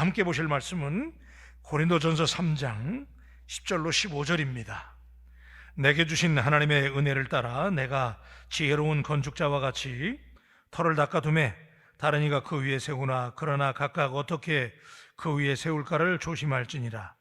함께 보실 말씀은 고린도전서 3장 10절로 15절입니다. 내게 주신 하나님의 은혜를 따라 내가 지혜로운 건축자와 같이 터를 닦아두매 다른 이가 그 위에 세우나 그러나 각각 어떻게 그 위에 세울까를 조심할지니라.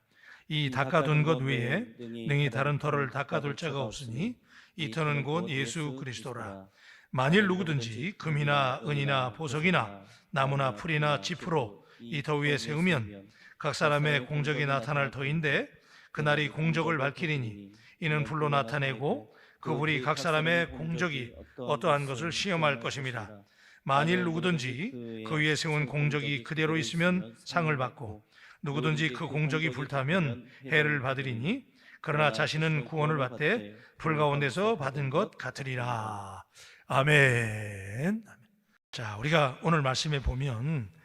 이 닦아둔 것 외에 능히 다른 터를 닦아둘 자가 없으니 이 터는 곧 예수 그리스도라. 만일 누구든지 금이나 은이나 보석이나 나무나 풀이나 지프로 이 터 위에 세우면 각 사람의 공적이 나타날 터인데 그날이 공적을 밝히리니 이는 불로 나타내고 그 불이 각 사람의 공적이 어떠한 것을 시험할 것입니다. 만일 누구든지 그 위에 세운 공적이 그대로 있으면 상을 받고 누구든지 그 공적이 불타면 해를 받으리니 그러나 자신은 구원을 받되 불 가운데서 받은 것 같으리라. 아멘. 자, 우리가 오늘 말씀에 보면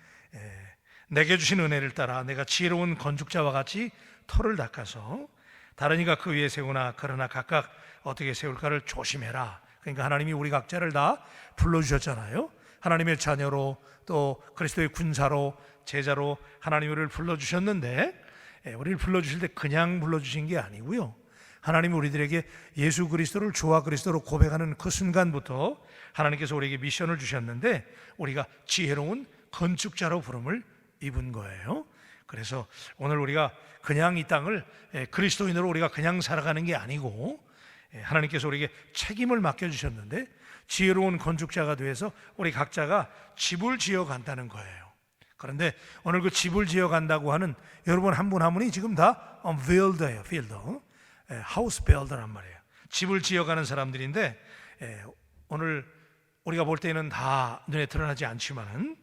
내게 주신 은혜를 따라 내가 지혜로운 건축자와 같이 터를 닦아서 다른 이가 그 위에 세우나 그러나 각각 어떻게 세울까를 조심해라. 그러니까 하나님이 우리 각자를 다 불러주셨잖아요. 하나님의 자녀로 또 그리스도의 군사로 제자로 하나님을 불러주셨는데 우리를 불러주실 때 그냥 불러주신 게 아니고요. 하나님이 우리들에게 예수 그리스도를 주와 그리스도로 고백하는 그 순간부터 하나님께서 우리에게 미션을 주셨는데 우리가 지혜로운 건축자로 부름을 입은 거예요. 그래서 오늘 우리가 그냥 이 땅을 그리스도인으로 우리가 그냥 살아가는 게 아니고 하나님께서 우리에게 책임을 맡겨주셨는데 지혜로운 건축자가 되어서 우리 각자가 집을 지어간다는 거예요. 그런데 오늘 그 집을 지어간다고 하는 여러분 한 분 한 분이 지금 다 builder예요. builder, house builder란 말이에요. 집을 지어가는 사람들인데 오늘 우리가 볼 때는 다 눈에 드러나지 않지만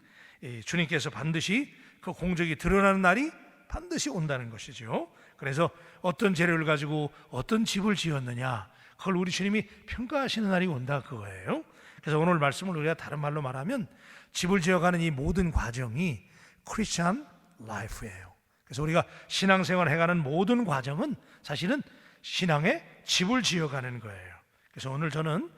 주님께서 반드시 그 공적이 드러나는 날이 반드시 온다는 것이죠. 그래서 어떤 재료를 가지고 어떤 집을 지었느냐 그걸 우리 주님이 평가하시는 날이 온다 그거예요. 그래서 오늘 말씀을 우리가 다른 말로 말하면 집을 지어가는 이 모든 과정이 크리스찬 라이프예요. 그래서 우리가 신앙생활 해가는 모든 과정은 사실은 신앙의 집을 지어가는 거예요. 그래서 오늘 저는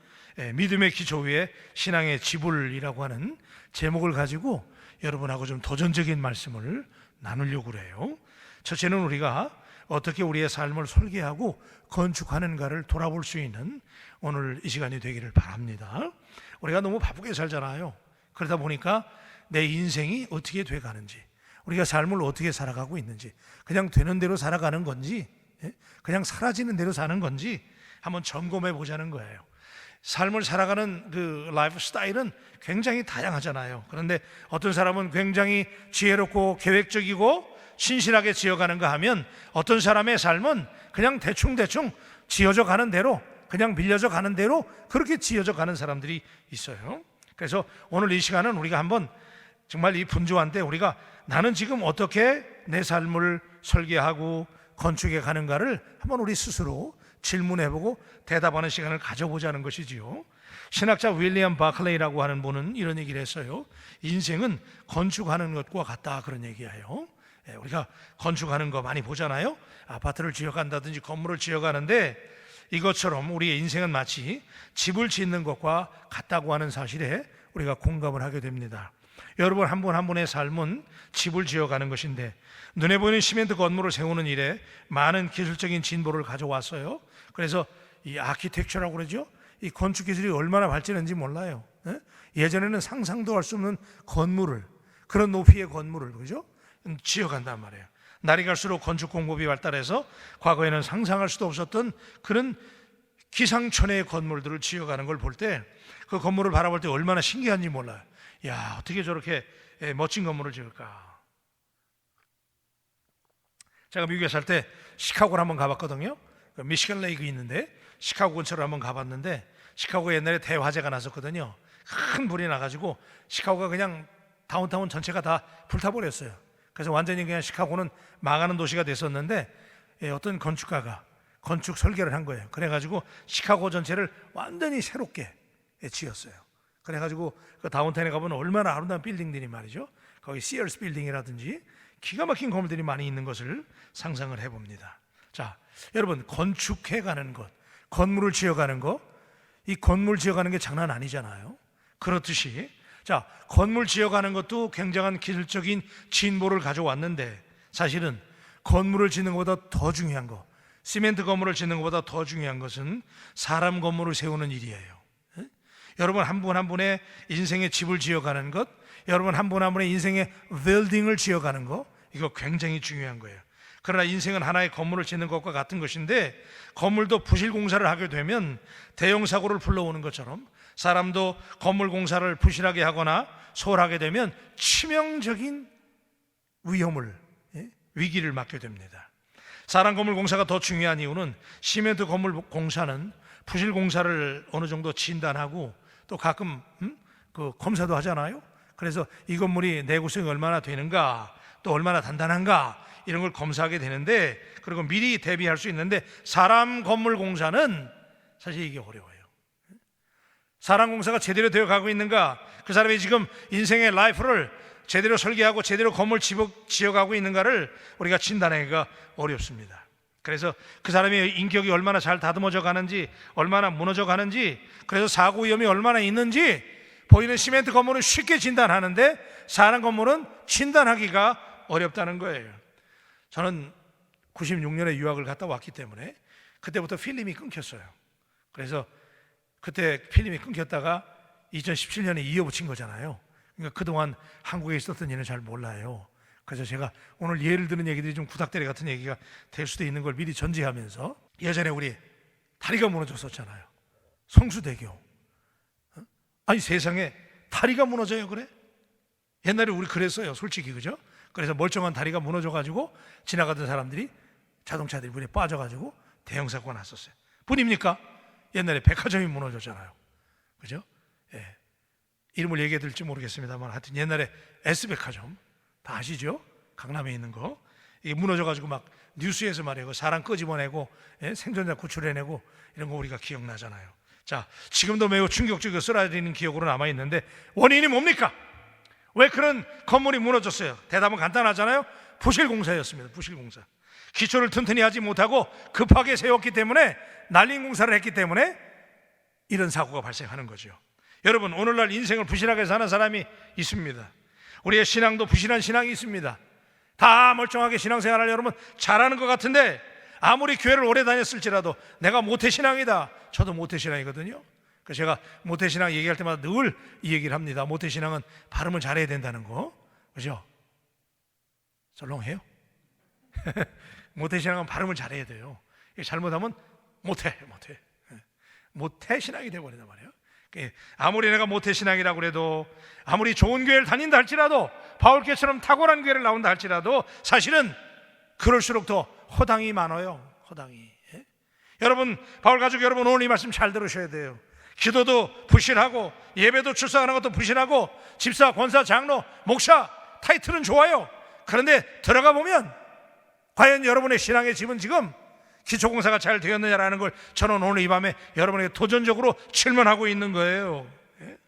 믿음의 기초 위에 신앙의 지불이라고 하는 제목을 가지고 여러분하고 좀 도전적인 말씀을 나누려고 그래요. 첫째는 우리가 어떻게 우리의 삶을 설계하고 건축하는가를 돌아볼 수 있는 오늘 이 시간이 되기를 바랍니다. 우리가 너무 바쁘게 살잖아요. 그러다 보니까 내 인생이 어떻게 돼가는지, 우리가 삶을 어떻게 살아가고 있는지, 그냥 되는 대로 살아가는 건지 그냥 사라지는 대로 사는 건지 한번 점검해 보자는 거예요. 삶을 살아가는 그 라이프 스타일은 굉장히 다양하잖아요. 그런데 어떤 사람은 굉장히 지혜롭고 계획적이고 신실하게 지어가는가 하면 어떤 사람의 삶은 그냥 대충대충 지어져 가는 대로 그냥 빌려져 가는 대로 그렇게 지어져 가는 사람들이 있어요. 그래서 오늘 이 시간은 우리가 한번 정말 이 분주한 때 우리가 나는 지금 어떻게 내 삶을 설계하고 건축해 가는가를 한번 우리 스스로 질문해보고 대답하는 시간을 가져보자는 것이지요. 신학자 윌리엄 바클레이라고 하는 분은 이런 얘기를 했어요. 인생은 건축하는 것과 같다 그런 얘기예요. 우리가 건축하는 거 많이 보잖아요. 아파트를 지어간다든지 건물을 지어가는데 이것처럼 우리의 인생은 마치 집을 짓는 것과 같다고 하는 사실에 우리가 공감을 하게 됩니다. 여러분 한 분 한 분의 삶은 집을 지어가는 것인데 눈에 보이는 시멘트 건물을 세우는 일에 많은 기술적인 진보를 가져왔어요. 그래서 이 아키텍처라고 그러죠. 이 건축 기술이 얼마나 발전했는지 몰라요. 예전에는 상상도 할 수 없는 건물을, 그런 높이의 건물을 그죠? 지어간단 말이에요. 날이 갈수록 건축 공법이 발달해서 과거에는 상상할 수도 없었던 그런 기상천외의 건물들을 지어가는 걸 볼 때 그 건물을 바라볼 때 얼마나 신기한지 몰라요. 야, 어떻게 저렇게 멋진 건물을 지을까? 제가 미국에 살 때 시카고를 한번 가봤거든요. 미시간 레이크 있는데 시카고 근처로 한번 가봤는데 시카고에 옛날에 대화재가 났었거든요. 큰 불이 나가지고 시카고가 그냥 다운타운 전체가 다 불타버렸어요. 그래서 완전히 그냥 시카고는 망하는 도시가 됐었는데 어떤 건축가가 건축 설계를 한 거예요. 그래가지고 시카고 전체를 완전히 새롭게 지었어요. 그래가지고 그 다운타운에 가보면 얼마나 아름다운 빌딩들이 말이죠. 거기 시어스 빌딩이라든지 기가 막힌 건물들이 많이 있는 것을 상상을 해봅니다. 자, 여러분 건축해가는 것, 건물을 지어가는 것, 이 건물 지어가는 게 장난 아니잖아요. 그렇듯이 자, 건물 지어가는 것도 굉장한 기술적인 진보를 가져왔는데 사실은 건물을 짓는 것보다 더 중요한 거, 시멘트 건물을 짓는 것보다 더 중요한 것은 사람 건물을 세우는 일이에요. 여러분 한 분 한 분의 인생의 집을 지어가는 것, 여러분 한 분 한 분의 인생의 빌딩을 지어가는 거, 이거 굉장히 중요한 거예요. 그러나 인생은 하나의 건물을 짓는 것과 같은 것인데 건물도 부실 공사를 하게 되면 대형 사고를 불러오는 것처럼 사람도 건물 공사를 부실하게 하거나 소홀하게 되면 치명적인 위험을, 위기를 맞게 됩니다. 사람 건물 공사가 더 중요한 이유는 시멘트 건물 공사는 부실 공사를 어느 정도 진단하고 또 가끔 그 검사도 하잖아요. 그래서 이 건물이 내구성이 얼마나 되는가, 또 얼마나 단단한가, 이런 걸 검사하게 되는데, 그리고 미리 대비할 수 있는데 사람 건물 공사는 사실 이게 어려워요. 사람 공사가 제대로 되어 가고 있는가, 그 사람이 지금 인생의 라이프를 제대로 설계하고 제대로 건물 지어가고 있는가를 우리가 진단하기가 어렵습니다. 그래서 그 사람의 인격이 얼마나 잘 다듬어져 가는지, 얼마나 무너져 가는지, 그래서 사고 위험이 얼마나 있는지 보이는 시멘트 건물은 쉽게 진단하는데 사람 건물은 진단하기가 어렵다는 거예요. 저는 96년에 유학을 갔다 왔기 때문에 그때부터 필름이 끊겼어요. 그래서 그때 필름이 끊겼다가 2017년에 이어붙인 거잖아요. 그러니까 그동안 한국에 있었던 일은 잘 몰라요. 그래서 제가 오늘 예를 드는 얘기들이 좀 구닥다리 같은 얘기가 될 수도 있는 걸 미리 전제하면서, 예전에 우리 다리가 무너졌었잖아요. 성수대교. 아니 세상에 다리가 무너져요, 그래? 옛날에 우리 그랬어요, 솔직히, 그죠? 그래서 멀쩡한 다리가 무너져가지고 지나가던 사람들이, 자동차들이 물에 빠져가지고 대형 사고가 났었어요. 뿐입니까? 옛날에 백화점이 무너졌잖아요, 그죠? 예. 이름을 얘기해 드릴지 모르겠습니다만 하여튼 옛날에 S백화점 다 아시죠? 강남에 있는 거, 이게 무너져가지고 막 뉴스에서 말이에요, 사람 끄집어내고, 예? 생존자 구출해내고, 이런 거 우리가 기억나잖아요. 자, 지금도 매우 충격적이고 쓰라리는 기억으로 남아있는데 원인이 뭡니까? 왜 그런 건물이 무너졌어요? 대답은 간단하잖아요. 부실공사였습니다. 부실공사. 기초를 튼튼히 하지 못하고 급하게 세웠기 때문에, 날림 공사를 했기 때문에 이런 사고가 발생하는 거죠. 여러분, 오늘날 인생을 부실하게 사는 사람이 있습니다. 우리의 신앙도 부실한 신앙이 있습니다. 다 멀쩡하게 신앙생활을 여러분 잘하는 것 같은데 아무리 교회를 오래 다녔을지라도 내가 모태신앙이다. 저도 모태신앙이거든요. 그래서 제가 모태신앙 얘기할 때마다 늘 이 얘기를 합니다. 모태신앙은 발음을 잘해야 된다는 거, 그죠? 썰렁해요? 모태신앙은 발음을 잘해야 돼요. 잘못하면 모태신앙이 되어버린단 말이에요. 아무리 내가 모태신앙이라고 그래도, 아무리 좋은 교회를 다닌다 할지라도, 바울교처럼 탁월한 교회를 나온다 할지라도 사실은 그럴수록 더 허당이 많아요. 허당이. 예? 여러분, 바울 가족 여러분, 오늘 이 말씀 잘 들으셔야 돼요. 기도도 부실하고 예배도 출석하는 것도 부실하고 집사, 권사, 장로, 목사 타이틀은 좋아요. 그런데 들어가 보면 과연 여러분의 신앙의 집은 지금 기초공사가 잘 되었느냐라는 걸 저는 오늘 이 밤에 여러분에게 도전적으로 질문하고 있는 거예요. 예?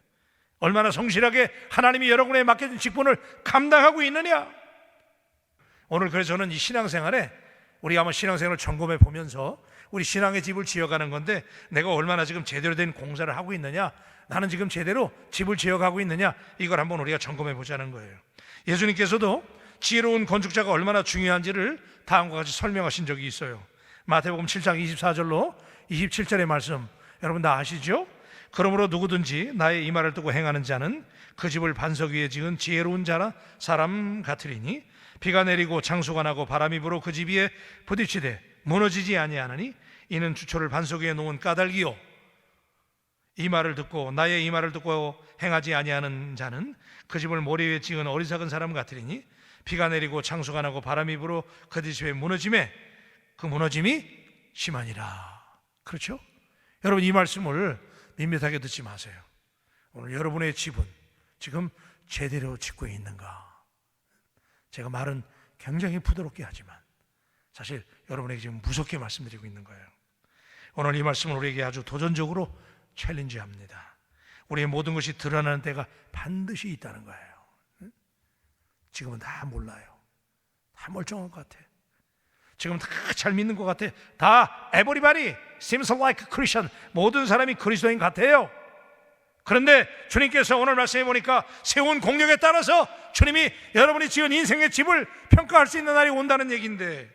얼마나 성실하게 하나님이 여러분에게 맡겨진 직분을 감당하고 있느냐. 오늘 그래서 저는 이 신앙생활에 우리 한번 신앙생활을 점검해 보면서 우리 신앙의 집을 지어가는 건데, 내가 얼마나 지금 제대로 된 공사를 하고 있느냐, 나는 지금 제대로 집을 지어가고 있느냐, 이걸 한번 우리가 점검해 보자는 거예요. 예수님께서도 지혜로운 건축자가 얼마나 중요한지를 다음과 같이 설명하신 적이 있어요. 마태복음 7장 24절로 27절의 말씀 여러분 다 아시죠? 그러므로 누구든지 나의 이 말을 듣고 행하는 자는 그 집을 반석 위에 지은 지혜로운 자라 사람 같으리니 비가 내리고 장수가 나고 바람이 불어 그 집 위에 부딪히되 무너지지 아니하나니 이는 주초를 반석 위에 놓은 까닭이요. 이 말을 듣고 나의 이 말을 듣고 행하지 아니하는 자는 그 집을 모래 위에 지은 어리석은 사람 같으리니 비가 내리고 장수가 나고 바람이 불어 그 집에 무너짐에 그 무너짐이 심하니라. 그렇죠? 여러분, 이 말씀을 밋밋하게 듣지 마세요. 오늘 여러분의 집은 지금 제대로 짓고 있는가? 제가 말은 굉장히 부드럽게 하지만 사실 여러분에게 지금 무섭게 말씀드리고 있는 거예요. 오늘 이 말씀은 우리에게 아주 도전적으로 챌린지합니다. 우리의 모든 것이 드러나는 때가 반드시 있다는 거예요. 지금은 다 몰라요. 다 멀쩡한 것 같아. 지금 다 잘 믿는 것 같아. 다 everybody seems like Christian. 모든 사람이 그리스도인 같아요. 그런데 주님께서 오늘 말씀해 보니까 세운 공력에 따라서 주님이 여러분이 지은 인생의 집을 평가할 수 있는 날이 온다는 얘기인데,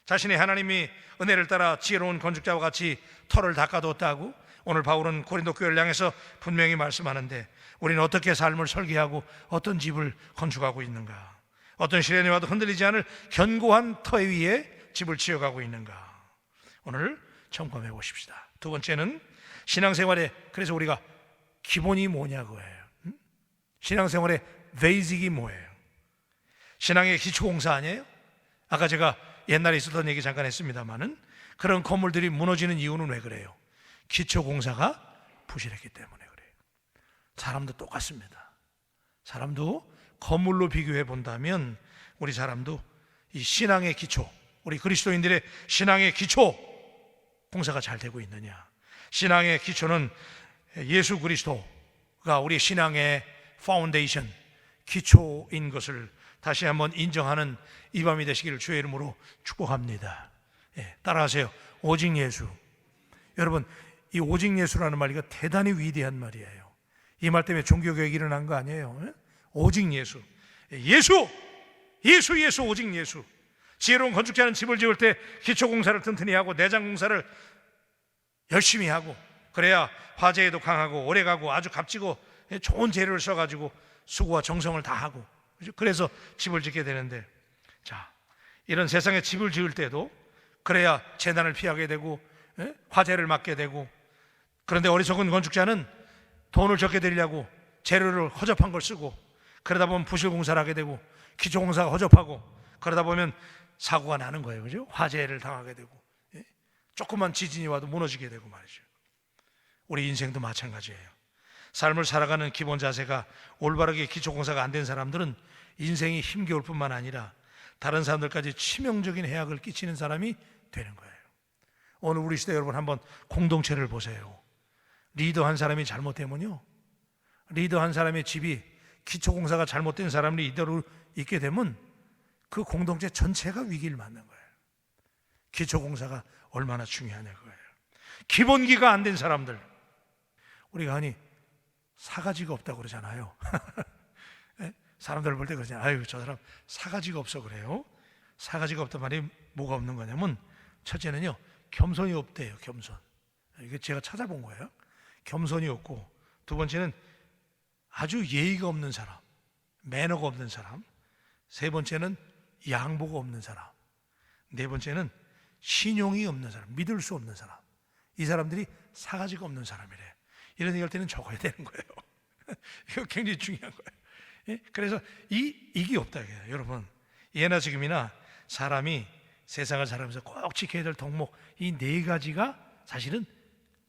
자신의 하나님이 은혜를 따라 지혜로운 건축자와 같이 터를 닦아뒀다고 오늘 바울은 고린도 교회를 향해서 분명히 말씀하는데, 우리는 어떻게 삶을 설계하고 어떤 집을 건축하고 있는가? 어떤 시련이 와도 흔들리지 않을 견고한 터 위에 집을 지어가고 있는가? 오늘 점검해 보십시다. 두 번째는 신앙생활에, 그래서 우리가 기본이 뭐냐고예요. 신앙생활의 베이직이 뭐예요? 신앙의 기초공사 아니에요? 아까 제가 옛날에 있었던 얘기 잠깐 했습니다마는, 그런 건물들이 무너지는 이유는 왜 그래요? 기초공사가 부실했기 때문에 그래요. 사람도 똑같습니다. 사람도 건물로 비교해 본다면 우리 사람도 이 신앙의 기초, 우리 그리스도인들의 신앙의 기초 공사가 잘 되고 있느냐? 신앙의 기초는 예수 그리스도가 우리 신앙의 파운데이션, 기초인 것을 다시 한번 인정하는 이 밤이 되시기를 주의 이름으로 축복합니다. 따라하세요. 오직 예수. 여러분, 이 오직 예수라는 말, 이거 대단히 위대한 말이에요. 이 말 때문에 종교개혁이 일어난 거 아니에요. 오직 예수. 예수, 오직 예수. 지혜로운 건축자는 집을 지을 때 기초공사를 튼튼히 하고 내장공사를 열심히 하고, 그래야 화재에도 강하고 오래가고 아주 값지고 좋은 재료를 써가지고 수고와 정성을 다하고, 그래서 집을 짓게 되는데, 자, 이런 세상에 집을 지을 때도 그래야 재난을 피하게 되고 화재를 막게 되고, 그런데 어리석은 건축자는 돈을 적게 들이려고 재료를 허접한 걸 쓰고, 그러다 보면 부실공사를 하게 되고 기초공사가 허접하고, 그러다 보면 사고가 나는 거예요. 그죠? 화재를 당하게 되고 조그만 지진이 와도 무너지게 되고 말이죠. 우리 인생도 마찬가지예요. 삶을 살아가는 기본 자세가 올바르게 기초공사가 안 된 사람들은 인생이 힘겨울 뿐만 아니라 다른 사람들까지 치명적인 해악을 끼치는 사람이 되는 거예요. 오늘 우리 시대 여러분 한번 공동체를 보세요. 리더 한 사람이 잘못되면요, 리더 한 사람의 집이 기초공사가 잘못된 사람이 리더로 있게 되면 그 공동체 전체가 위기를 맞는 거예요. 기초공사가 얼마나 중요하냐 그거예요. 기본기가 안 된 사람들, 우리가 아니 사가지가 없다고 그러잖아요. 사람들 볼 때 그러잖아요. 아유, 저 사람 사가지가 없어 그래요. 사가지가 없단 말이 뭐가 없는 거냐면, 첫째는요, 겸손이 없대요. 겸손. 이게 제가 찾아본 거예요. 겸손이 없고, 두 번째는 아주 예의가 없는 사람, 매너가 없는 사람, 세 번째는 양보가 없는 사람, 네 번째는 신용이 없는 사람, 믿을 수 없는 사람. 이 사람들이 사가지가 없는 사람이래. 이런 얘기할 때는 적어야 되는 거예요. 이거 굉장히 중요한 거예요. 그래서 이게 없다 이거예요. 여러분, 예나 지금이나 사람이 세상을 살아가면서 꼭 지켜야 될 덕목, 이 네 가지가 사실은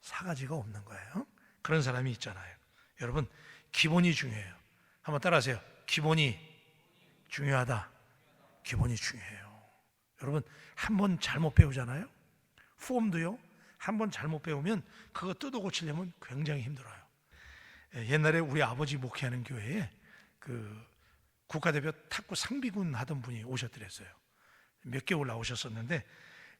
사가지가 없는 거예요. 그런 사람이 있잖아요. 여러분, 기본이 중요해요. 한번 따라하세요. 기본이 중요하다. 기본이 중요해요. 여러분, 한 번 잘못 배우잖아요. 폼도요, 한 번 잘못 배우면 그거 뜯어 고치려면 굉장히 힘들어요. 옛날에 우리 아버지 목회하는 교회에 그 국가대표 탁구 상비군 하던 분이 오셨더랬어요. 몇 개월 나오셨었는데,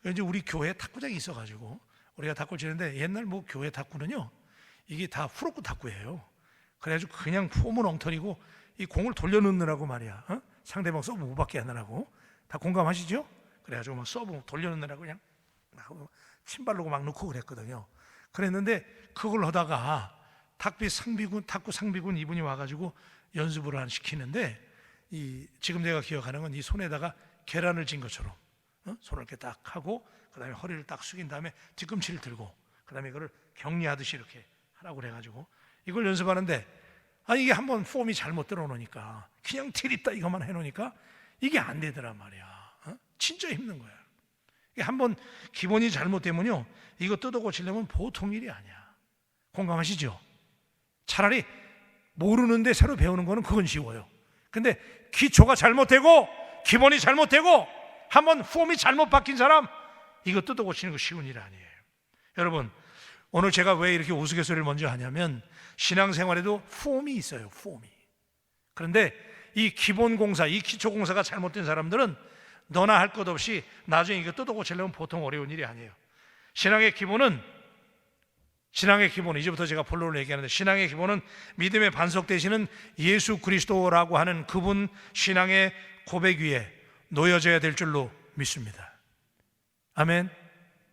이제 우리 교회에 탁구장이 있어가지고 우리가 탁구를 치는데, 옛날 뭐 교회 탁구는요, 이게 다 후루쿠 탁구예요. 그래가지고 그냥 폼은 엉터리고 이 공을 돌려놓느라고 말이야, 상대방 서브 못 받게 하느라고. 다 공감하시죠? 그래가지고 막 서브 돌려놓느라고 그냥 막 침발로고 막 넣고 그랬거든요. 그랬는데 그걸 하다가 탁구 상비군 이분이 와가지고 연습을 안 시키는데, 지금 내가 기억하는 건 이 손에다가 계란을 진 것처럼 손을 이렇게 딱 하고, 그 다음에 허리를 딱 숙인 다음에 뒤꿈치를 들고, 그 다음에 이거를 격리하듯이 이렇게 하라고 그래가지고 이걸 연습하는데, 이게 한번 폼이 잘못 들어놓으니까, 그냥 티립다 이것만 해놓으니까 이게 안 되더란 말이야. 진짜 힘든 거야. 이게 한번 기본이 잘못되면요, 이거 뜯어 고치려면 보통 일이 아니야. 공감하시죠? 차라리 모르는데 새로 배우는 거는 그건 쉬워요. 근데 기초가 잘못되고 기본이 잘못되고 한번 폼이 잘못 바뀐 사람, 이거 뜯어 고치는 거 쉬운 일 아니에요. 여러분, 오늘 제가 왜 이렇게 우스갯소리를 먼저 하냐면, 신앙생활에도 폼이 있어요. 폼이. 그런데 이 기본 공사, 이 기초 공사가 잘못된 사람들은 너나 할 것 없이 나중에 이거 뜯어 고치려면 보통 어려운 일이 아니에요. 신앙의 기본은 신앙의 기본, 이제부터 제가 본론을 얘기하는데, 신앙의 기본은 믿음의 반석 되시는 예수 그리스도라고 하는 그분 신앙의 고백 위에 놓여져야 될 줄로 믿습니다. 아멘.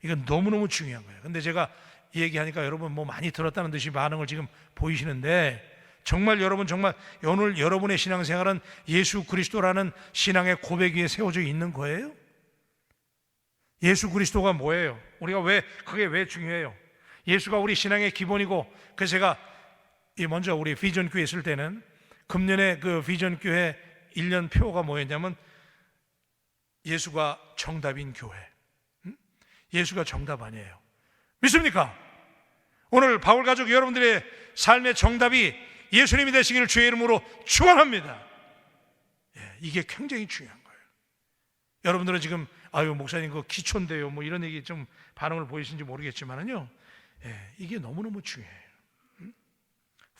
이건 너무너무 중요한 거예요. 근데 제가 이 얘기하니까 여러분 뭐 많이 들었다는 듯이 반응을 지금 보이시는데, 정말 여러분, 정말 오늘 여러분의 신앙생활은 예수 그리스도라는 신앙의 고백 위에 세워져 있는 거예요? 예수 그리스도가 뭐예요? 우리가 그게 왜 중요해요? 예수가 우리 신앙의 기본이고, 그래서 제가 먼저 우리 비전교회 있을 때는 금년에 그 비전교회 1년 표가 뭐였냐면 예수가 정답인 교회. 예수가 정답 아니에요. 믿습니까? 오늘 바울 가족 여러분들의 삶의 정답이 예수님이 되시기를 주의 이름으로 축원합니다. 이게 굉장히 중요한 거예요. 여러분들은 지금 아유 목사님 그거 기초인데요 뭐 이런 얘기 좀 반응을 보이시는지 모르겠지만은요, 이게 너무너무 중요해요.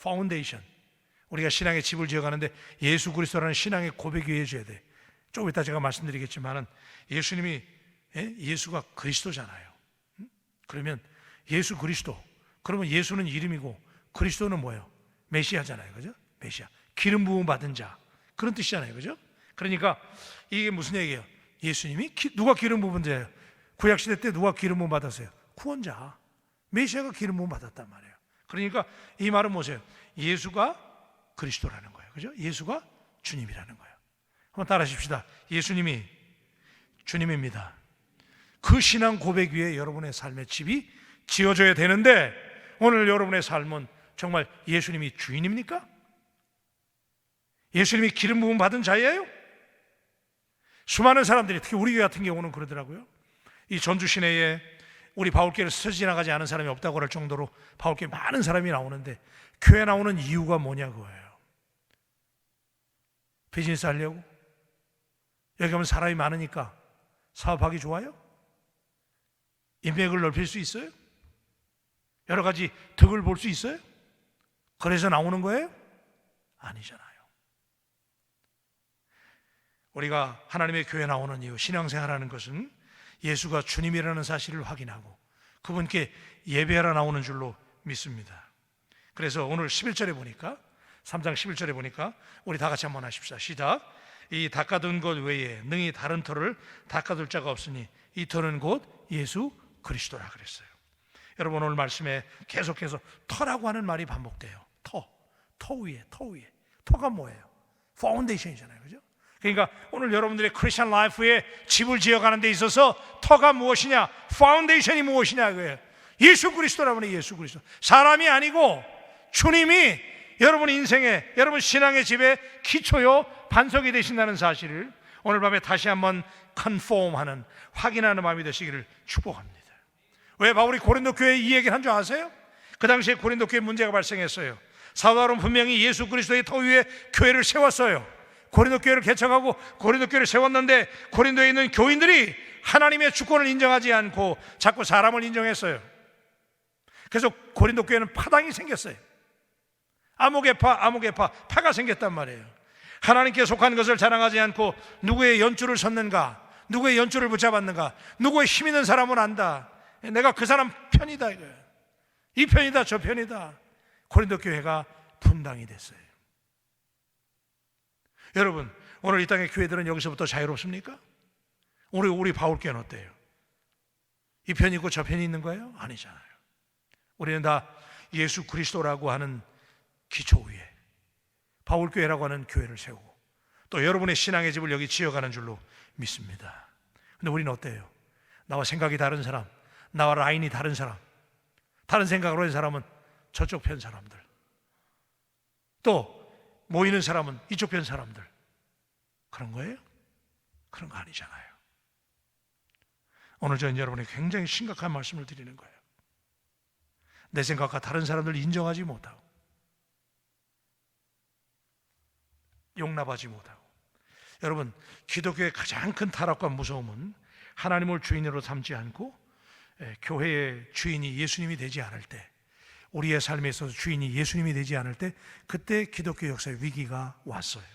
파운데이션, 우리가 신앙의 집을 지어가는데 예수 그리스도라는 신앙의 고백이 해줘야 돼. 조금 이따 제가 말씀드리겠지만은 예수님이 예수가 그리스도잖아요. 그러면 예수 그리스도, 그러면 예수는 이름이고 그리스도는 뭐예요? 메시아잖아요. 그죠? 메시아, 기름 부음 받은 자, 그런 뜻이잖아요. 그죠? 그러니까 이게 무슨 얘기예요? 예수님이 누가 기름 부은 자예요? 구약시대 때 누가 기름 부음 받았어요? 구원자, 메시아가 기름 부음 받았단 말이에요. 그러니까 이 말은 뭐세요? 예수가 그리스도라는 거예요. 그죠? 예수가 주님이라는 거예요. 한번 따라 하십시다. 예수님이 주님입니다. 그 신앙 고백 위에 여러분의 삶의 집이 지어져야 되는데, 오늘 여러분의 삶은 정말 예수님이 주인입니까? 예수님이 기름 부음 받은 자예요? 수많은 사람들이, 특히 우리 교회 같은 경우는 그러더라고요. 이 전주 시내에 우리 바울교회를 스쳐 지나가지 않은 사람이 없다고 할 정도로 바울교회 많은 사람이 나오는데, 교회 나오는 이유가 뭐냐 그거예요. 비즈니스 하려고? 여기 가면 사람이 많으니까 사업하기 좋아요? 인맥을 넓힐 수 있어요? 여러 가지 덕을 볼 수 있어요? 그래서 나오는 거예요? 아니잖아요. 우리가 하나님의 교회에 나오는 이유, 신앙생활하는 것은 예수가 주님이라는 사실을 확인하고 그분께 예배하러 나오는 줄로 믿습니다. 그래서 오늘 11절에 보니까, 3장 11절에 보니까 우리 다 같이 한번 하십시다. 시작. 이 닦아둔 것 외에 능히 다른 터를 닦아둘 자가 없으니 이 터는 곧 예수 그리스도라 그랬어요. 여러분 오늘 말씀에 계속해서 터라고 하는 말이 반복돼요. 터 위에. 터가 뭐예요? 파운데이션이잖아요. 그죠? 그러니까 오늘 여러분들의 크리스천 라이프에 집을 지어가는 데 있어서 터가 무엇이냐, 파운데이션이 무엇이냐 그거예요. 예수 그리스도라면 예수 그리스도, 사람이 아니고 주님이 여러분 인생에, 여러분 신앙의 집에 기초요 반석이 되신다는 사실을 오늘 밤에 다시 한번 컨폼하는, 확인하는 마음이 되시기를 축복합니다. 왜 바울이 고린도 교회에 이 얘기를 한 줄 아세요? 그 당시에 고린도 교회에 문제가 발생했어요. 사도 바울은 분명히 예수 그리스도의 터 위에 교회를 세웠어요. 고린도 교회를 개척하고 고린도 교회를 세웠는데 고린도에 있는 교인들이 하나님의 주권을 인정하지 않고 자꾸 사람을 인정했어요. 그래서 고린도 교회는 파당이 생겼어요. 아무개파, 파가 생겼단 말이에요. 하나님께 속한 것을 자랑하지 않고 누구의 연줄을 섰는가, 누구의 연줄을 붙잡았는가, 누구의 힘 있는 사람은 안다, 내가 그 사람 편이다 이거예요. 이 편이다 저 편이다. 고린도 교회가 분당이 됐어요. 여러분 오늘 이 땅의 교회들은 여기서부터 자유롭습니까? 우리 바울교회는 어때요? 이 편이 있고 저 편이 있는 거예요? 아니잖아요. 우리는 다 예수 그리스도라고 하는 기초 위에 바울교회라고 하는 교회를 세우고 또 여러분의 신앙의 집을 여기 지어가는 줄로 믿습니다. 근데 우리는 어때요? 나와 생각이 다른 사람, 나와 라인이 다른 사람, 다른 생각으로 한 사람은 저쪽 편 사람들, 또 모이는 사람은 이쪽 편 사람들, 그런 거예요? 그런 거 아니잖아요. 오늘 저는 여러분에게 굉장히 심각한 말씀을 드리는 거예요. 내 생각과 다른 사람들을 인정하지 못하고 용납하지 못하고, 여러분 기독교의 가장 큰 타락과 무서움은 하나님을 주인으로 삼지 않고 교회의 주인이 예수님이 되지 않을 때, 우리의 삶에 있어서 주인이 예수님이 되지 않을 때, 그때 기독교 역사의 위기가 왔어요.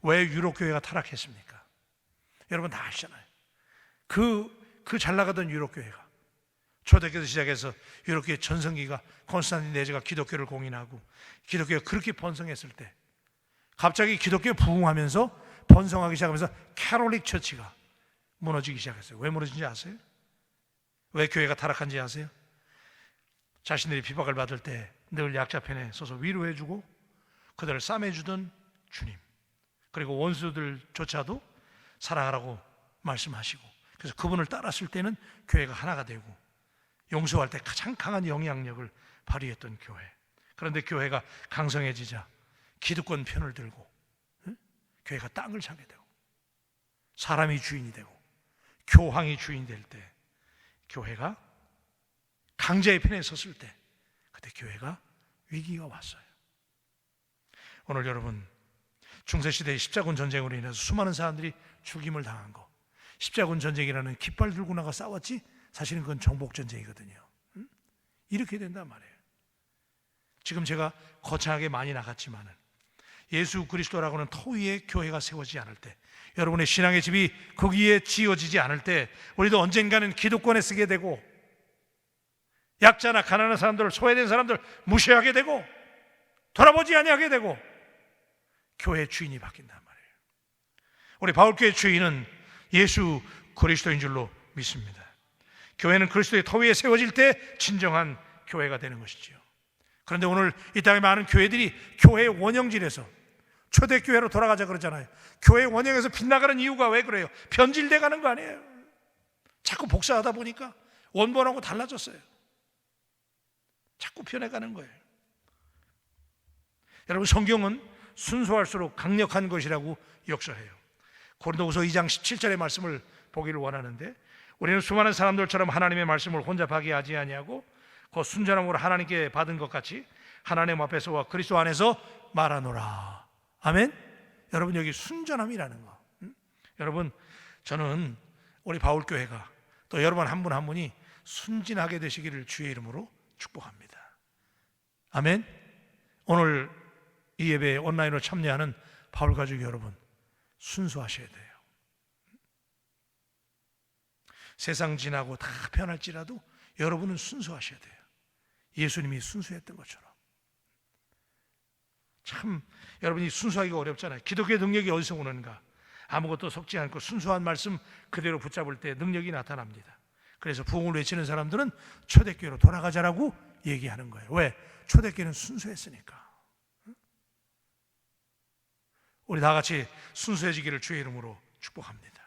왜 유럽교회가 타락했습니까? 여러분 다 아시잖아요. 그 잘 나가던 유럽교회가 초대교회에서 시작해서 유럽교회 전성기가 콘스탄틴 내제가 기독교를 공인하고 기독교가 그렇게 번성했을 때 갑자기 기독교에 부흥하면서 번성하기 시작하면서 캐톨릭 처치가 무너지기 시작했어요. 왜 무너진지 아세요? 왜 교회가 타락한지 아세요? 자신들이 비박을 받을 때 늘 약자 편에 서서 위로해주고 그들을 싸매주던 주님, 그리고 원수들조차도 사랑하라고 말씀하시고, 그래서 그분을 따랐을 때는 교회가 하나가 되고 용서할 때 가장 강한 영향력을 발휘했던 교회. 그런데 교회가 강성해지자 기득권 편을 들고 교회가 땅을 사게 되고 사람이 주인이 되고 교황이 주인이 될 때, 교회가 강자의 편에 섰을 때, 그때 교회가 위기가 왔어요. 오늘 여러분, 중세시대의 십자군 전쟁으로 인해서 수많은 사람들이 죽임을 당한 거, 십자군 전쟁이라는 깃발 들고 나가 싸웠지 사실은 그건 정복전쟁이거든요. 이렇게 된단 말이에요. 지금 제가 거창하게 많이 나갔지만은 예수 그리스도라고는 터 위에 교회가 세워지지 않을 때, 여러분의 신앙의 집이 거기에 지어지지 않을 때, 우리도 언젠가는 기득권에 쓰게 되고 약자나 가난한 사람들, 소외된 사람들 무시하게 되고 돌아보지 아니하게 되고 교회의 주인이 바뀐단 말이에요. 우리 바울교회 주인은 예수 그리스도인 줄로 믿습니다. 교회는 그리스도의 터 위에 세워질 때 진정한 교회가 되는 것이지요. 그런데 오늘 이 땅에 많은 교회들이 교회의 원형질에서 초대교회로 돌아가자 그러잖아요. 교회의 원형에서 빗나가는 이유가 왜 그래요? 변질돼 가는 거 아니에요? 자꾸 복사하다 보니까 원본하고 달라졌어요. 자꾸 변해가는 거예요. 여러분, 성경은 순수할수록 강력한 것이라고 역설해요. 고린도후서 2장 17절의 말씀을 보기를 원하는데, 우리는 수많은 사람들처럼 하나님의 말씀을 혼잡하게 하지 아니하고 그 순전함으로 하나님께 받은 것 같이 하나님 앞에서와 그리스도 안에서 말하노라. 아멘. 여러분, 여기 순전함이라는 거. 여러분, 저는 우리 바울교회가 또 여러분 한 분 한 분이 순진하게 되시기를 주의 이름으로 축복합니다. 아멘. 오늘 이 예배에 온라인으로 참여하는 바울 가족 여러분, 순수하셔야 돼요. 세상 지나고 다 변할지라도 여러분은 순수하셔야 돼요. 예수님이 순수했던 것처럼. 참 여러분이 순수하기가 어렵잖아요. 기독교의 능력이 어디서 오는가? 아무것도 섞지 않고 순수한 말씀 그대로 붙잡을 때 능력이 나타납니다. 그래서 부흥을 외치는 사람들은 초대교회로 돌아가자라고 얘기하는 거예요. 왜? 초대교회는 순수했으니까. 우리 다 같이 순수해지기를 주의 이름으로 축복합니다.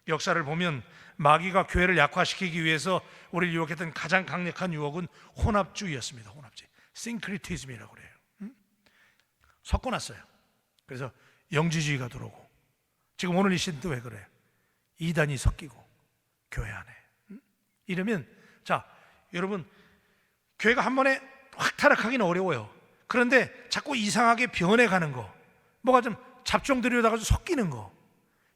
역사를 보면 마귀가 교회를 약화시키기 위해서 우리를 유혹했던 가장 강력한 유혹은 혼합주의였습니다. 혼합주의, 싱크리티즘이라고 그래요. 섞어놨어요. 그래서 영지주의가 들어오고, 지금 오늘 이 시대도 왜 그래요? 이단이 섞이고 교회 안에. 이러면, 자 여러분, 교회가 한 번에 확 타락하기는 어려워요. 그런데 자꾸 이상하게 변해가는 거, 뭐가 좀 잡종들이다가 섞이는 거,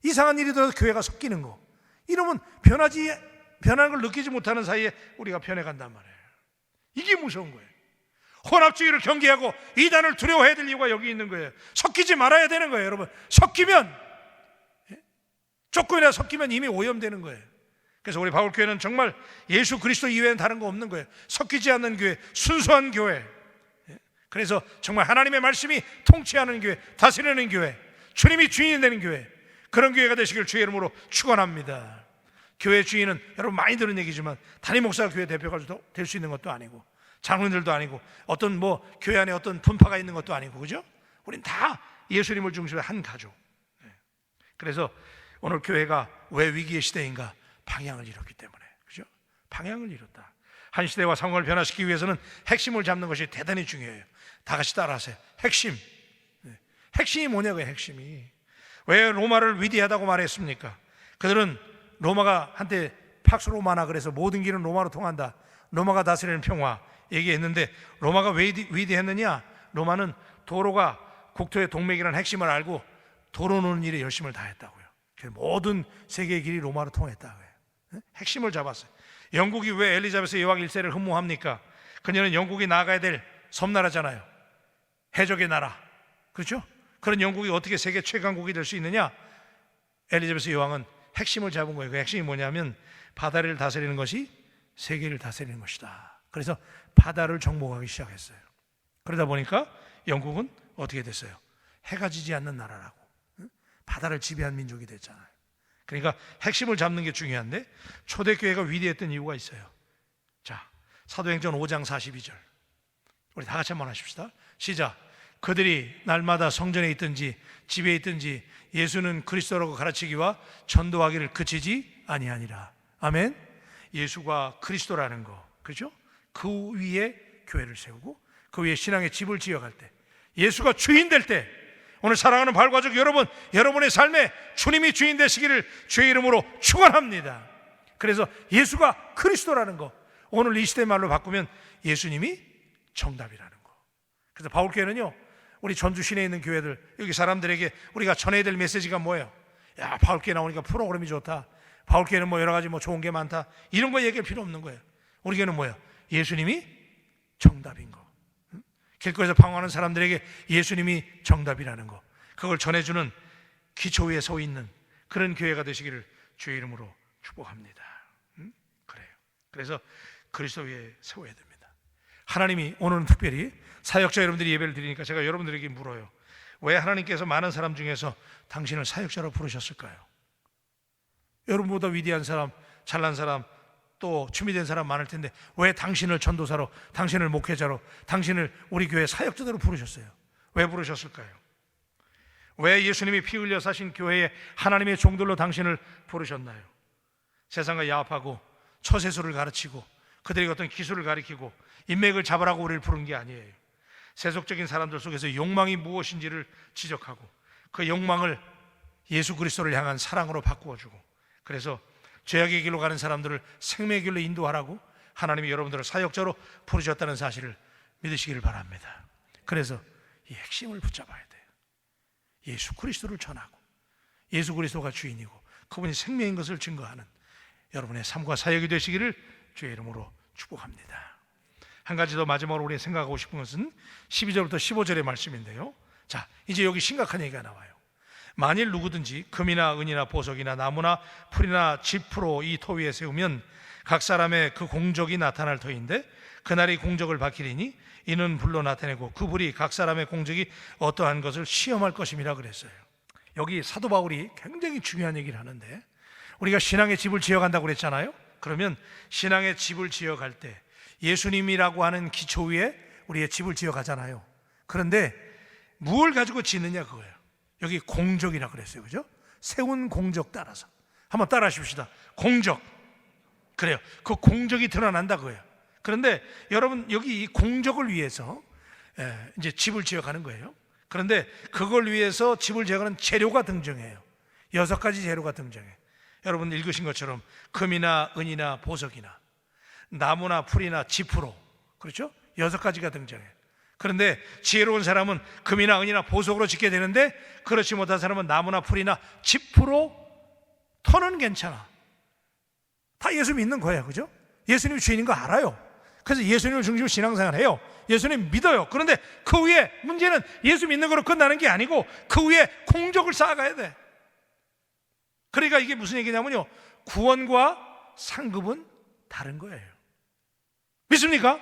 이상한 일이 들어서 교회가 섞이는 거, 이러면 변하는 걸 느끼지 못하는 사이에 우리가 변해간단 말이에요. 이게 무서운 거예요. 혼합주의를 경계하고 이단을 두려워해야 될 이유가 여기 있는 거예요. 섞이지 말아야 되는 거예요. 여러분, 섞이면, 조금이라도 섞이면 이미 오염되는 거예요. 그래서 우리 바울교회는 정말 예수 그리스도 이외에는 다른 거 없는 거예요. 섞이지 않는 교회, 순수한 교회. 그래서 정말 하나님의 말씀이 통치하는 교회, 다스리는 교회, 주님이 주인이 되는 교회, 그런 교회가 되시길 주의 이름으로 축원합니다. 교회 주인은 여러분 많이 들은 얘기지만 담임 목사가 교회 대표가 될 수 있는 것도 아니고, 장로님들도 아니고, 어떤 교회 안에 어떤 분파가 있는 것도 아니고, 그죠? 우린 다 예수님을 중심으로 한 가족. 그래서 오늘 교회가 왜 위기의 시대인가? 방향을 잃었기 때문에, 그죠? 방향을 잃었다. 한 시대와 상황을 변화시키기 위해서는 핵심을 잡는 것이 대단히 중요해요. 다 같이 따라하세요. 핵심. 핵심이 뭐냐고요? 핵심이. 왜 로마를 위대하다고 말했습니까? 그들은 로마가 한때 팍스 로마나 그래서 모든 길은 로마로 통한다, 로마가 다스리는 평화 얘기했는데, 로마가 왜 위대했느냐? 로마는 도로가 국토의 동맥이라는 핵심을 알고 도로 노는 일에 열심을 다했다고요. 모든 세계의 길이 로마로 통했다고요. 핵심을 잡았어요. 영국이 왜 엘리자베스 여왕 1세를 흠모합니까? 그녀는 영국이 나가야 될 섬나라잖아요. 해적의 나라, 그렇죠? 그런 영국이 어떻게 세계 최강국이 될 수 있느냐? 엘리자베스 여왕은 핵심을 잡은 거예요. 그 핵심이 뭐냐면 바다를 다스리는 것이 세계를 다스리는 것이다. 그래서 바다를 정복하기 시작했어요. 그러다 보니까 영국은 어떻게 됐어요? 해가 지지 않는 나라라고, 바다를 지배한 민족이 됐잖아요. 그러니까 핵심을 잡는 게 중요한데, 초대교회가 위대했던 이유가 있어요. 자, 사도행전 5장 42절 우리 다 같이 한번 하십시다. 시작. 그들이 날마다 성전에 있든지 집에 있든지 예수는 그리스도라고 가르치기와 전도하기를 그치지 아니하니라. 아멘. 예수가 그리스도라는 거, 그죠? 그 위에 교회를 세우고 그 위에 신앙의 집을 지어갈 때, 예수가 주인 될 때, 오늘 사랑하는 발과족 여러분, 여러분의 삶에 주님이 주인 되시기를 주의 이름으로 축원합니다. 그래서 예수가 그리스도라는 거, 오늘 이 시대 말로 바꾸면 예수님이 정답이라는 거. 그래서 바울교회는요, 우리 전주 시내에 있는 교회들, 여기 사람들에게 우리가 전해야 될 메시지가 뭐예요? 야, 바울교회 나오니까 프로그램이 좋다, 바울교회는 뭐 여러 가지 뭐 좋은 게 많다, 이런 거 얘기할 필요 없는 거예요. 우리 교회는 뭐예요? 예수님이 정답인 거. 길거리에서 방황하는 사람들에게 예수님이 정답이라는 거, 그걸 전해주는 기초 위에 서 있는 그런 교회가 되시기를 주의 이름으로 축복합니다. 그래요. 그래서 그리스도 위에 세워야 됩니다. 하나님이 오늘은 특별히 사역자 여러분들이 예배를 드리니까 제가 여러분들에게 물어요. 왜 하나님께서 많은 사람 중에서 당신을 사역자로 부르셨을까요? 여러분보다 위대한 사람, 잘난 사람, 또 준비된 사람 많을 텐데 왜 당신을 전도사로, 당신을 목회자로, 당신을 우리 교회 사역자로 부르셨어요? 왜 부르셨을까요? 왜 예수님이 피 흘려 사신 교회에 하나님의 종들로 당신을 부르셨나요? 세상과 야합하고 처세술을 가르치고 그들에게 어떤 기술을 가르치고 인맥을 잡으라고 우리를 부른 게 아니에요. 세속적인 사람들 속에서 욕망이 무엇인지를 지적하고 그 욕망을 예수 그리스도를 향한 사랑으로 바꾸어주고, 그래서 죄악의 길로 가는 사람들을 생명의 길로 인도하라고 하나님이 여러분들을 사역자로 부르셨다는 사실을 믿으시기를 바랍니다. 그래서 이 핵심을 붙잡아야 돼요. 예수 그리스도를 전하고 예수 그리스도가 주인이고 그분이 생명인 것을 증거하는 여러분의 삶과 사역이 되시기를 주의 이름으로 축복합니다. 한 가지 더 마지막으로 우리 생각하고 싶은 것은 12절부터 15절의 말씀인데요. 자, 이제 여기 심각한 얘기가 나와요. 만일 누구든지 금이나 은이나 보석이나 나무나 풀이나 짚으로 이 토 위에 세우면 각 사람의 그 공적이 나타날 터인데 그날이 공적을 밝히리니 이는 불로 나타내고 그 불이 각 사람의 공적이 어떠한 것을 시험할 것임이라 그랬어요. 여기 사도 바울이 굉장히 중요한 얘기를 하는데, 우리가 신앙의 집을 지어간다고 그랬잖아요. 그러면 신앙의 집을 지어갈 때 예수님이라고 하는 기초 위에 우리의 집을 지어가잖아요. 그런데 무엇을 가지고 짓느냐 그거예요. 여기 공적이라고 그랬어요. 그죠? 세운 공적 따라서. 한번 따라 하십시다. 공적. 그래요. 그 공적이 드러난다 그거예요. 그런데 여러분, 여기 이 공적을 위해서 이제 집을 지어가는 거예요. 그런데 그걸 위해서 집을 지어가는 재료가 등장해요. 6가지 재료가 등장해요. 여러분 읽으신 것처럼 금이나 은이나 보석이나 나무나 풀이나 짚으로, 그렇죠? 6가지가 등장해요. 그런데 지혜로운 사람은 금이나 은이나 보석으로 짓게 되는데, 그렇지 못한 사람은 나무나 풀이나 짚으로, 터는 괜찮아. 다 예수 믿는 거예요. 그죠? 예수님이 주인인 거 알아요. 그래서 예수님을 중심으로 신앙생활 해요. 예수님 믿어요. 그런데 그 위에 문제는 예수 믿는 거로 끝나는 게 아니고 그 위에 공적을 쌓아가야 돼. 그러니까 이게 무슨 얘기냐면요, 구원과 상급은 다른 거예요. 믿습니까?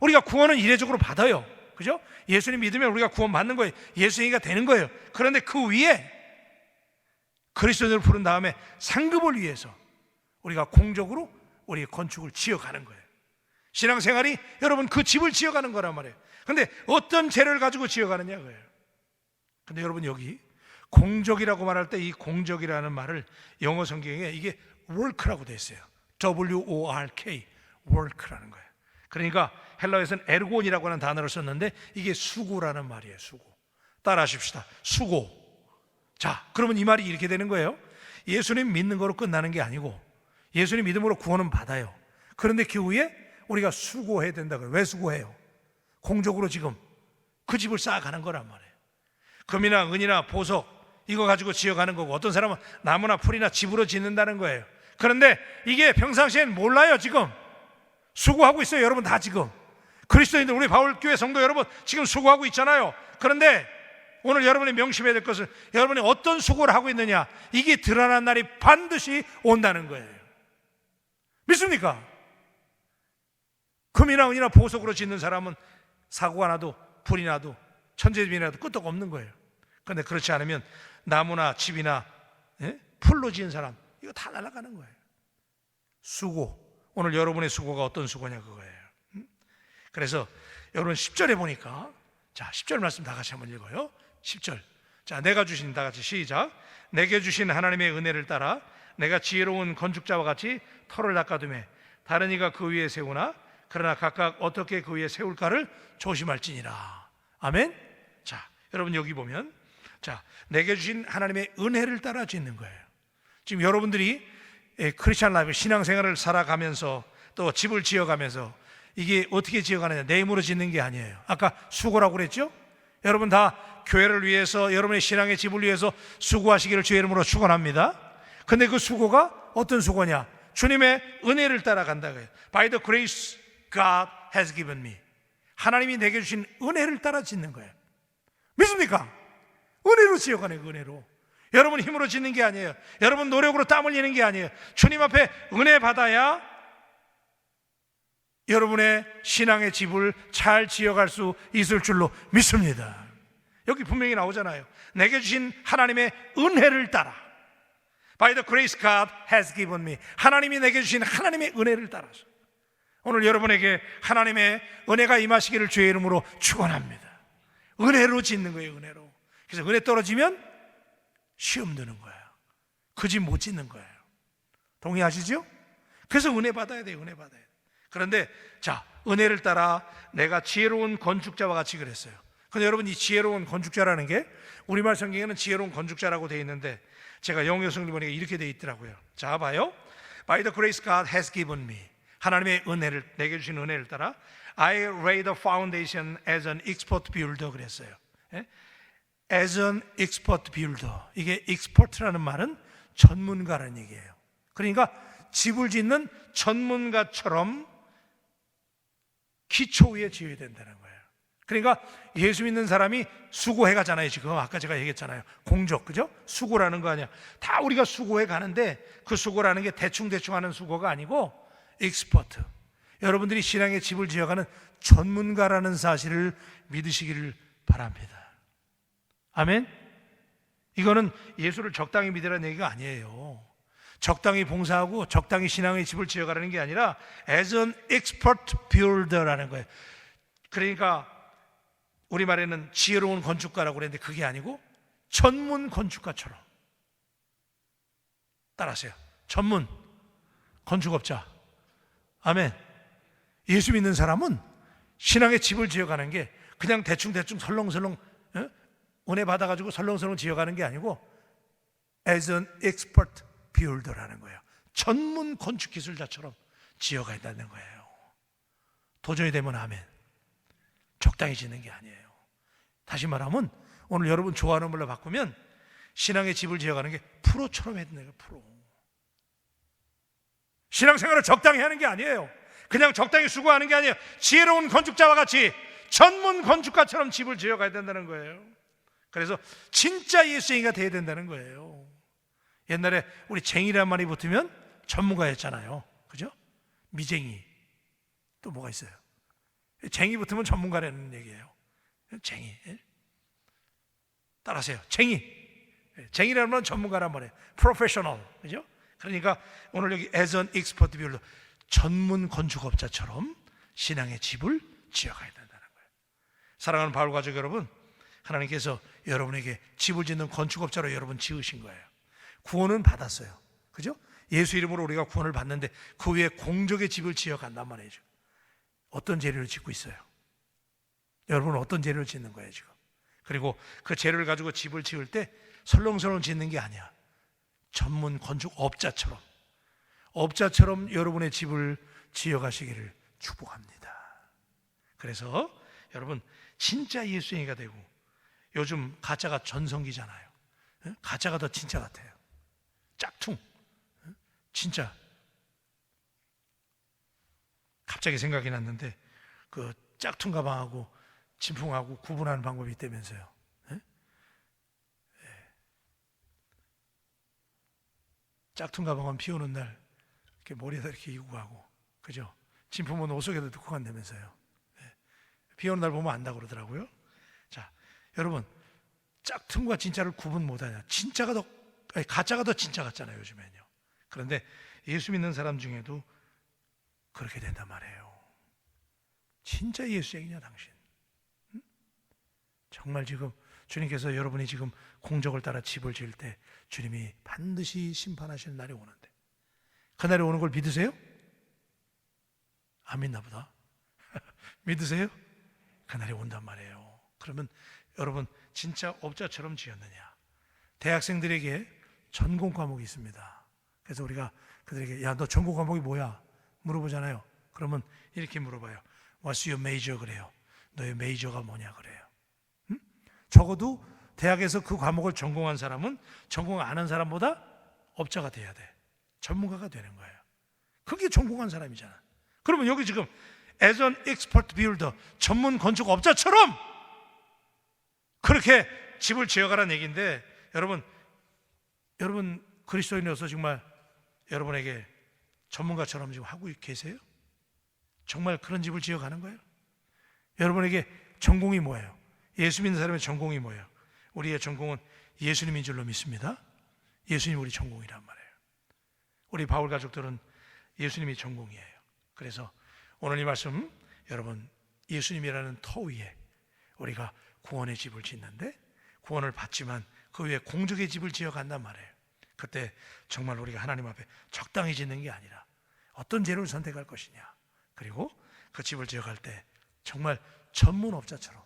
우리가 구원은 이례적으로 받아요. 그죠? 예수님 믿으면 우리가 구원 받는 거예요. 예수님이 되는 거예요. 그런데 그 위에 그리스도인을 부른 다음에 상급을 위해서 우리가 공적으로 우리의 건축을 지어가는 거예요. 신앙생활이 여러분 그 집을 지어가는 거란 말이에요. 그런데 어떤 재료를 가지고 지어가느냐 그거예요. 근데 여러분 여기 공적이라고 말할 때 이 공적이라는 말을 영어 성경에 이게 work라고 되어 있어요. W-O-R-K, work라는 거예요. 그러니까 헬라어에서는 에르곤이라고 하는 단어를 썼는데 이게 수고라는 말이에요. 수고. 따라 하십시다. 수고. 자, 그러면 이 말이 이렇게 되는 거예요. 예수님 믿는 거로 끝나는 게 아니고 예수님 믿음으로 구원은 받아요. 그런데 그 위에 우리가 수고해야 된다고요. 왜 수고해요? 공적으로 지금 그 집을 쌓아가는 거란 말이에요. 금이나 은이나 보석 이거 가지고 지어가는 거고, 어떤 사람은 나무나 풀이나 집으로 짓는다는 거예요. 그런데 이게 평상시엔 몰라요. 지금 수고하고 있어요. 여러분 다 지금 그리스도인들, 우리 바울교회 성도 여러분 지금 수고하고 있잖아요. 그런데 오늘 여러분이 명심해야 될 것은 여러분이 어떤 수고를 하고 있느냐, 이게 드러난 날이 반드시 온다는 거예요. 믿습니까? 금이나 은이나 보석으로 짓는 사람은 사고가 나도 불이 나도 천재집이 나도 끄떡 없는 거예요. 그런데 그렇지 않으면 나무나 집이나 풀로 지은 사람 이거 다 날아가는 거예요. 수고, 오늘 여러분의 수고가 어떤 수고냐 그거예요. 그래서 여러분 10절에 보니까, 자 10절 말씀 다 같이 한번 읽어요. 10절, 자 내가 주신, 다 같이 시작. 내게 주신 하나님의 은혜를 따라 내가 지혜로운 건축자와 같이 터를 닦아두매 다른 이가 그 위에 세우나 그러나 각각 어떻게 그 위에 세울까를 조심할지니라. 아멘. 자 여러분 여기 보면, 자 내게 주신 하나님의 은혜를 따라 짓는 거예요. 지금 여러분들이 크리스찬 라이프, 신앙생활을 살아가면서 또 집을 지어가면서 이게 어떻게 지어가느냐, 내 힘으로 짓는 게 아니에요. 아까 수고라고 그랬죠? 여러분 다 교회를 위해서, 여러분의 신앙의 집을 위해서 수고하시기를 주의 이름으로 축원합니다. 근데 그 수고가 어떤 수고냐? 주님의 은혜를 따라간다 그래요. By the grace God has given me. 하나님이 내게 주신 은혜를 따라 짓는 거예요. 믿습니까? 은혜로 지어가는 거예요. 은혜로. 여러분 힘으로 짓는 게 아니에요. 여러분 노력으로 땀 흘리는 게 아니에요. 주님 앞에 은혜 받아야 여러분의 신앙의 집을 잘 지어갈 수 있을 줄로 믿습니다. 여기 분명히 나오잖아요. 내게 주신 하나님의 은혜를 따라. By the grace God has given me. 하나님이 내게 주신 하나님의 은혜를 따라서. 오늘 여러분에게 하나님의 은혜가 임하시기를 주의 이름으로 축원합니다. 은혜로 짓는 거예요. 은혜로. 그래서 은혜 떨어지면 시험 드는 거예요. 그 집 못 짓는 거예요. 동의하시죠? 그래서 은혜 받아야 돼요. 은혜 받아야 돼요. 그런데 자 은혜를 따라 내가 지혜로운 건축자와 같이 그랬어요. 근데 여러분 이 지혜로운 건축자라는 게 우리말 성경에는 지혜로운 건축자라고 되어 있는데 제가 영어 성경 보니까 이렇게 되어 있더라고요. 자 봐요. By the grace God has given me. 하나님의 은혜를, 내게 주신 은혜를 따라 I lay the foundation as an expert builder 그랬어요. As an expert builder. 이게 expert라는 말은 전문가라는 얘기예요. 그러니까 집을 짓는 전문가처럼 기초 위에 지어야 된다는 거예요. 그러니까 예수 믿는 사람이 수고해 가잖아요. 지금 아까 제가 얘기했잖아요. 공적, 그죠? 수고라는 거 아니야. 다 우리가 수고해 가는데 그 수고라는 게 대충대충 하는 수고가 아니고 익스퍼트. 여러분들이 신앙의 집을 지어가는 전문가라는 사실을 믿으시기를 바랍니다. 아멘? 이거는 예수를 적당히 믿으라는 얘기가 아니에요. 적당히 봉사하고 적당히 신앙의 집을 지어가라는 게 아니라 as an expert builder라는 거예요. 그러니까 우리말에는 지혜로운 건축가라고 그랬는데 그게 아니고 전문 건축가처럼. 따라하세요. 전문 건축업자. 아멘. 예수 믿는 사람은 신앙의 집을 지어가는 게 그냥 대충대충 설렁설렁 은혜 받아가지고 설렁설렁 지어가는 게 아니고 as an expert builder라는 거예요. 전문 건축 기술자처럼 지어가야 된다는 거예요. 도전이 되면 아멘. 적당히 짓는 게 아니에요. 다시 말하면 오늘 여러분 좋아하는 말로 바꾸면 신앙의 집을 지어가는 게 프로처럼 해야 된다는 거예요. 프로. 신앙생활을 적당히 하는 게 아니에요. 그냥 적당히 수고하는 게 아니에요. 지혜로운 건축자와 같이 전문 건축가처럼 집을 지어가야 된다는 거예요. 그래서 진짜 예수쟁이가 돼야 된다는 거예요. 옛날에 우리 쟁이란 말이 붙으면 전문가였잖아요. 그죠? 미쟁이. 또 뭐가 있어요? 쟁이 붙으면 전문가라는 얘기예요. 쟁이. 따라하세요. 쟁이. 쟁이라는 말은 전문가란 말이에요. 프로페셔널. 그죠? 그러니까 오늘 여기 as an expert builder, 전문 건축업자처럼 신앙의 집을 지어가야 된다는 거예요. 사랑하는 바울 가족 여러분, 하나님께서 여러분에게 집을 짓는 건축업자로 여러분 지으신 거예요. 구원은 받았어요. 그죠? 예수 이름으로 우리가 구원을 받는데 그 위에 공적의 집을 지어간단 말이죠. 어떤 재료를 짓고 있어요? 여러분은 어떤 재료를 짓는 거예요 지금? 그리고 그 재료를 가지고 집을 지을 때 설렁설렁 짓는 게 아니야. 전문 건축업자처럼 여러분의 집을 지어가시기를 축복합니다. 그래서 여러분 진짜 예수행위가 되고, 요즘 가짜가 전성기잖아요. 가짜가 더 진짜 같아요. 짝퉁. 진짜. 갑자기 생각이 났는데 그 짝퉁 가방하고 진품하고 구분하는 방법이 있다면서요. 짝퉁 가방은 비 오는 날 이렇게 머리에다 이렇게 이고 가고, 그죠? 진품은 옷 속에도 넣고 간다면서요. 비 오는 날 보면 안다고 그러더라고요. 자, 여러분, 짝퉁과 진짜를 구분 못하냐? 가짜가 더 진짜 같잖아요, 요즘에는요. 그런데 예수 믿는 사람 중에도 그렇게 된단 말이에요. 진짜 예수쟁이냐 당신? 응? 정말 지금 주님께서 여러분이 지금 공적을 따라 집을 지을 때 주님이 반드시 심판하시는 날이 오는데, 그 날이 오는 걸 믿으세요? 안 믿나 보다. 믿으세요? 그날이 온단 말이에요. 그러면 여러분 진짜 업자처럼 지었느냐? 대학생들에게 전공 과목이 있습니다. 그래서 우리가 그들에게 야, 너 전공 과목이 뭐야? 물어보잖아요. 그러면 이렇게 물어봐요. What's your major? 그래요. 너의 메이저가 뭐냐 그래요. 응? 적어도 대학에서 그 과목을 전공한 사람은 전공 안 한 사람보다 업자가 돼야 돼. 전문가가 되는 거예요. 그게 전공한 사람이잖아. 그러면 여기 지금 as an expert builder, 전문 건축업자처럼 그렇게 집을 지어가라는 얘기인데, 여러분 그리스도인으로서 정말 여러분에게 전문가처럼 지금 하고 계세요? 정말 그런 집을 지어가는 거예요? 여러분에게 전공이 뭐예요? 예수 믿는 사람의 전공이 뭐예요? 우리의 전공은 예수님인 줄로 믿습니다. 예수님 우리 전공이란 말이에요. 우리 바울 가족들은 예수님이 전공이에요. 그래서 오늘 이 말씀, 여러분 예수님이라는 터 위에 우리가 구원의 집을 짓는데, 구원을 받지만 그 위에 공적의 집을 지어간단 말이에요. 그때 정말 우리가 하나님 앞에 적당히 짓는 게 아니라 어떤 재료를 선택할 것이냐, 그리고 그 집을 지어갈 때 정말 전문업자처럼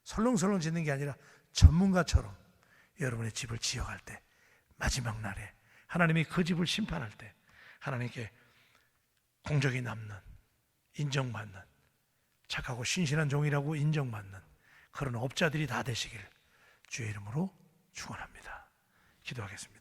설렁설렁 짓는 게 아니라 전문가처럼 여러분의 집을 지어갈 때, 마지막 날에 하나님이 그 집을 심판할 때 하나님께 공적이 남는, 인정받는, 착하고 신실한 종이라고 인정받는 그런 업자들이 다 되시길 주의 이름으로 축원합니다. 기도하겠습니다.